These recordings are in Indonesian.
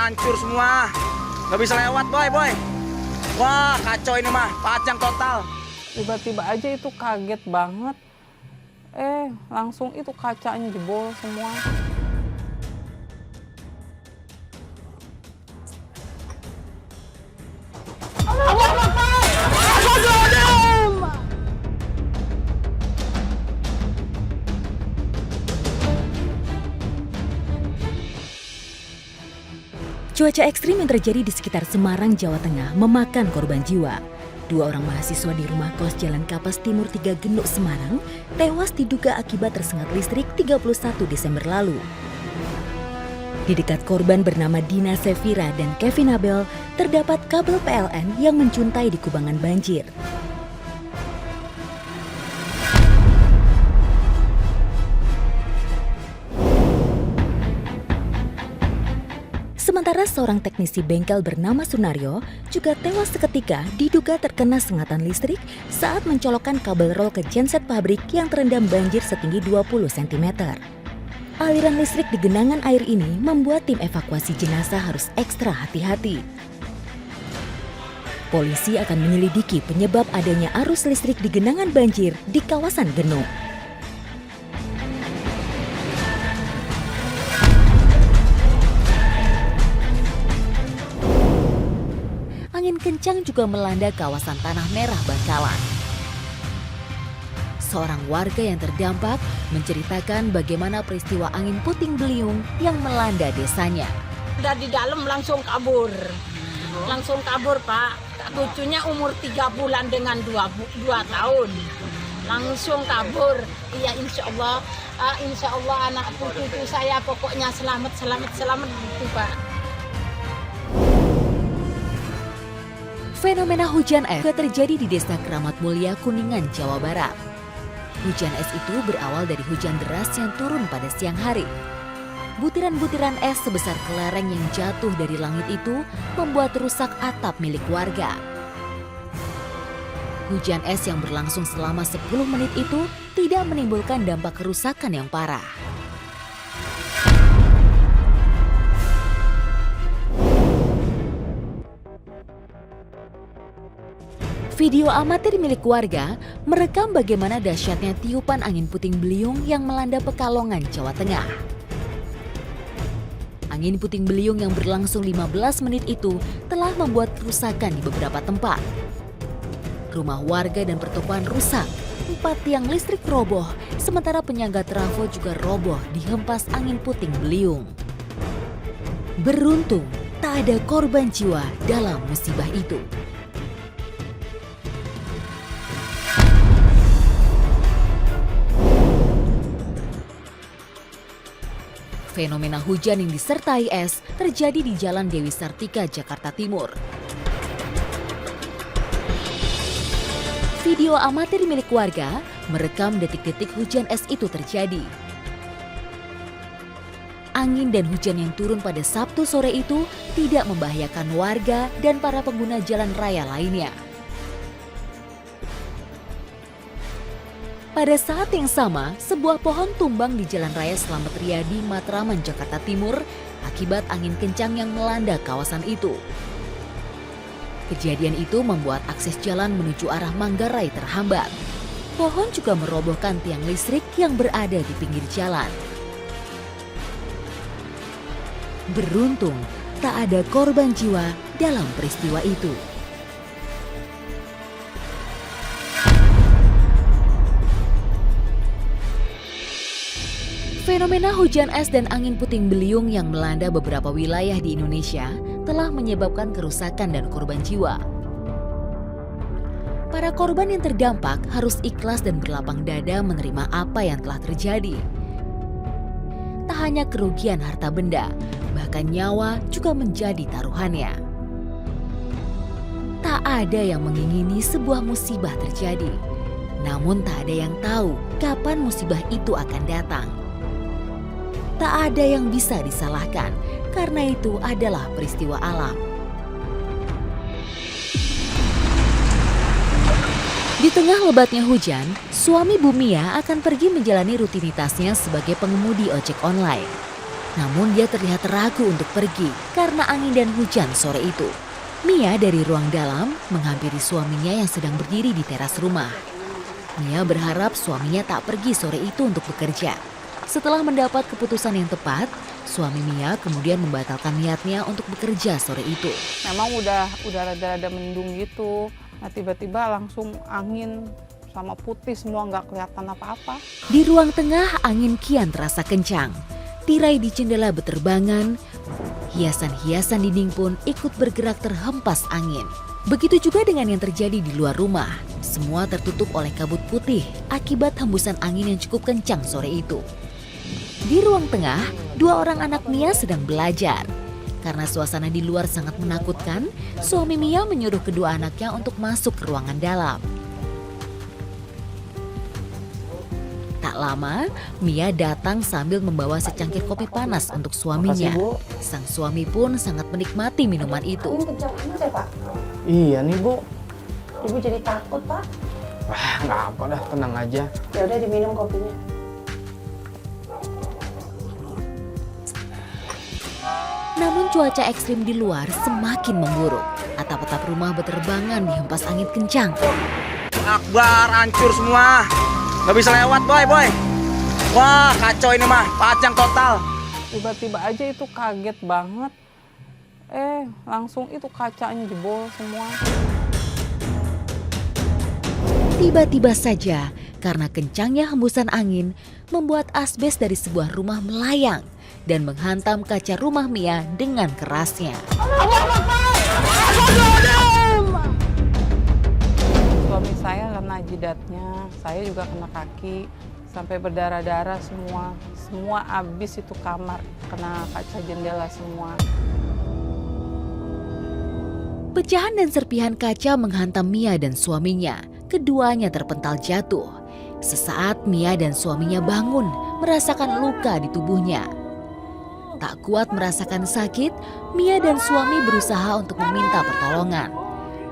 hancur semua. Nggak bisa lewat, boy. Wah, kacau ini mah, pacang total. Tiba-tiba aja itu kaget banget. Langsung itu kacanya jebol semua. Cuaca ekstrim yang terjadi di sekitar Semarang, Jawa Tengah memakan korban jiwa. 2 orang mahasiswa di rumah kos Jalan Kapas Timur 3 Genuk, Semarang tewas diduga akibat tersengat listrik 31 Desember lalu. Di dekat korban bernama Dina Sevira dan Kevin Abel terdapat kabel PLN yang mencuntai di kubangan banjir. Sementara seorang teknisi bengkel bernama Sunario juga tewas seketika diduga terkena sengatan listrik saat mencolokkan kabel rol ke genset pabrik yang terendam banjir setinggi 20 cm. Aliran listrik di genangan air ini membuat tim evakuasi jenazah harus ekstra hati-hati. Polisi akan menyelidiki penyebab adanya arus listrik di genangan banjir di kawasan Genuk. Angin kencang juga melanda kawasan Tanah Merah, Bangkalan. Seorang warga yang terdampak menceritakan bagaimana peristiwa angin puting beliung yang melanda desanya. Udah di dalam langsung kabur. Langsung kabur, Pak. Cucunya umur 3 bulan dengan 2 tahun. Langsung kabur. Iya, insya Allah anak cucu saya pokoknya selamat gitu, Pak. Fenomena hujan es juga terjadi di Desa Keramat Mulia, Kuningan, Jawa Barat. Hujan es itu berawal dari hujan deras yang turun pada siang hari. Butiran-butiran es sebesar kelereng yang jatuh dari langit itu membuat rusak atap milik warga. Hujan es yang berlangsung selama 10 menit itu tidak menimbulkan dampak kerusakan yang parah. Video amatir milik warga merekam bagaimana dahsyatnya tiupan angin puting beliung yang melanda Pekalongan, Jawa Tengah. Angin puting beliung yang berlangsung 15 menit itu telah membuat kerusakan di beberapa tempat. Rumah warga dan pertokoan rusak, 4 tiang listrik roboh, sementara penyangga trafo juga roboh dihempas angin puting beliung. Beruntung, tak ada korban jiwa dalam musibah itu. Fenomena hujan yang disertai es terjadi di Jalan Dewi Sartika, Jakarta Timur. Video amatir milik warga merekam detik-detik hujan es itu terjadi. Angin dan hujan yang turun pada Sabtu sore itu tidak membahayakan warga dan para pengguna jalan raya lainnya. Pada saat yang sama, sebuah pohon tumbang di Jalan Raya Slamet Riyadi, Matraman, Jakarta Timur akibat angin kencang yang melanda kawasan itu. Kejadian itu membuat akses jalan menuju arah Manggarai terhambat. Pohon juga merobohkan tiang listrik yang berada di pinggir jalan. Beruntung, tak ada korban jiwa dalam peristiwa itu. Fenomena hujan es dan angin puting beliung yang melanda beberapa wilayah di Indonesia telah menyebabkan kerusakan dan korban jiwa. Para korban yang terdampak harus ikhlas dan berlapang dada menerima apa yang telah terjadi. Tak hanya kerugian harta benda, bahkan nyawa juga menjadi taruhannya. Tak ada yang mengingini sebuah musibah terjadi, namun tak ada yang tahu kapan musibah itu akan datang. Tak ada yang bisa disalahkan, karena itu adalah peristiwa alam. Di tengah lebatnya hujan, suami Bumia akan pergi menjalani rutinitasnya sebagai pengemudi ojek online. Namun dia terlihat ragu untuk pergi karena angin dan hujan sore itu. Mia dari ruang dalam menghampiri suaminya yang sedang berdiri di teras rumah. Mia berharap suaminya tak pergi sore itu untuk bekerja. Setelah mendapat keputusan yang tepat, suami Mia kemudian membatalkan niatnya untuk bekerja sore itu. Memang udah rada-rada mendung gitu. Nah tiba-tiba langsung angin sama putih semua nggak kelihatan apa-apa. Di ruang tengah angin kian terasa kencang. Tirai di jendela berterbangan, hiasan-hiasan dinding pun ikut bergerak terhempas angin. Begitu juga dengan yang terjadi di luar rumah. Semua tertutup oleh kabut putih akibat hembusan angin yang cukup kencang sore itu. Di ruang tengah, 2 orang anak Mia sedang belajar. Karena suasana di luar sangat menakutkan, suami Mia menyuruh kedua anaknya untuk masuk ke ruangan dalam. Tak lama, Mia datang sambil membawa secangkir kopi panas untuk suaminya. Sang suami pun sangat menikmati minuman itu. Iya nih Bu. Ibu jadi takut, Pak. Wah, nggak apa dah, tenang aja. Ya udah diminum kopinya. Namun cuaca ekstrim di luar semakin memburuk. Atap-atap rumah berterbangan dihempas angin kencang. Akbar, hancur semua. Nggak bisa lewat, boy. Wah, kacau ini mah, pacang total. Tiba-tiba aja itu kaget banget. Langsung itu kacanya jebol semua. Tiba-tiba saja, karena kencangnya hembusan angin, membuat asbes dari sebuah rumah melayang dan menghantam kaca rumah Mia dengan kerasnya. Suami saya kena jidatnya, saya juga kena kaki, sampai berdarah-darah semua. Semua habis itu kamar, kena kaca jendela semua. Pecahan dan serpihan kaca menghantam Mia dan suaminya. Keduanya terpental jatuh. Sesaat Mia dan suaminya bangun, merasakan luka di tubuhnya. Tak kuat merasakan sakit, Mia dan suami berusaha untuk meminta pertolongan.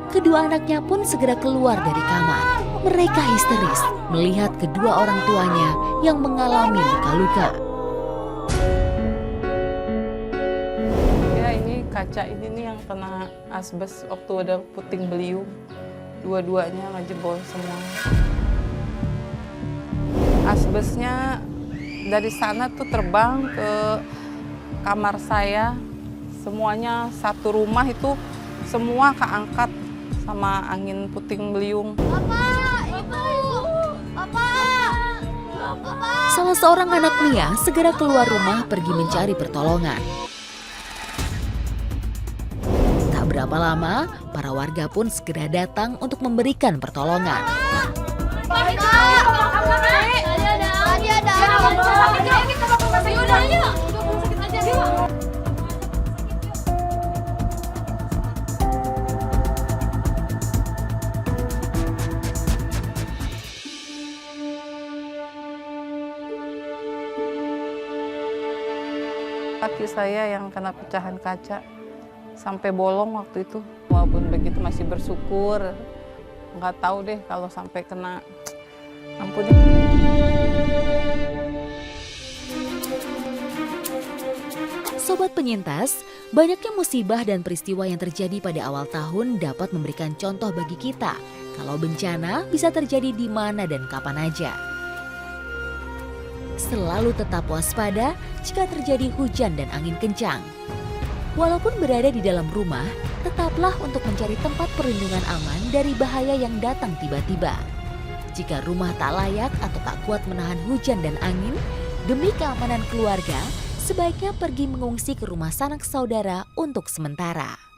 Kedua anaknya pun segera keluar dari kamar. Mereka histeris melihat kedua orang tuanya yang mengalami luka-luka. Ya ini kaca ini nih yang kena asbes waktu ada puting beliung. Dua-duanya ngejebol semua. Asbesnya dari sana tuh terbang ke kamar saya. Semuanya satu rumah itu semua keangkat sama angin puting beliung. Salah seorang anak Mia segera keluar rumah pergi mencari pertolongan. Tak berapa lama, para warga pun segera datang untuk memberikan pertolongan. Kaki saya yang kena pecahan kaca sampai bolong waktu itu. Walaupun begitu masih bersyukur. Nggak tahu deh kalau sampai kena. Ampun. Sobat penyintas, banyaknya musibah dan peristiwa yang terjadi pada awal tahun dapat memberikan contoh bagi kita kalau bencana bisa terjadi di mana dan kapan aja. Selalu tetap waspada jika terjadi hujan dan angin kencang. Walaupun berada di dalam rumah, tetaplah untuk mencari tempat perlindungan aman dari bahaya yang datang tiba-tiba. Jika rumah tak layak atau tak kuat menahan hujan dan angin, demi keamanan keluarga, sebaiknya pergi mengungsi ke rumah sanak saudara untuk sementara.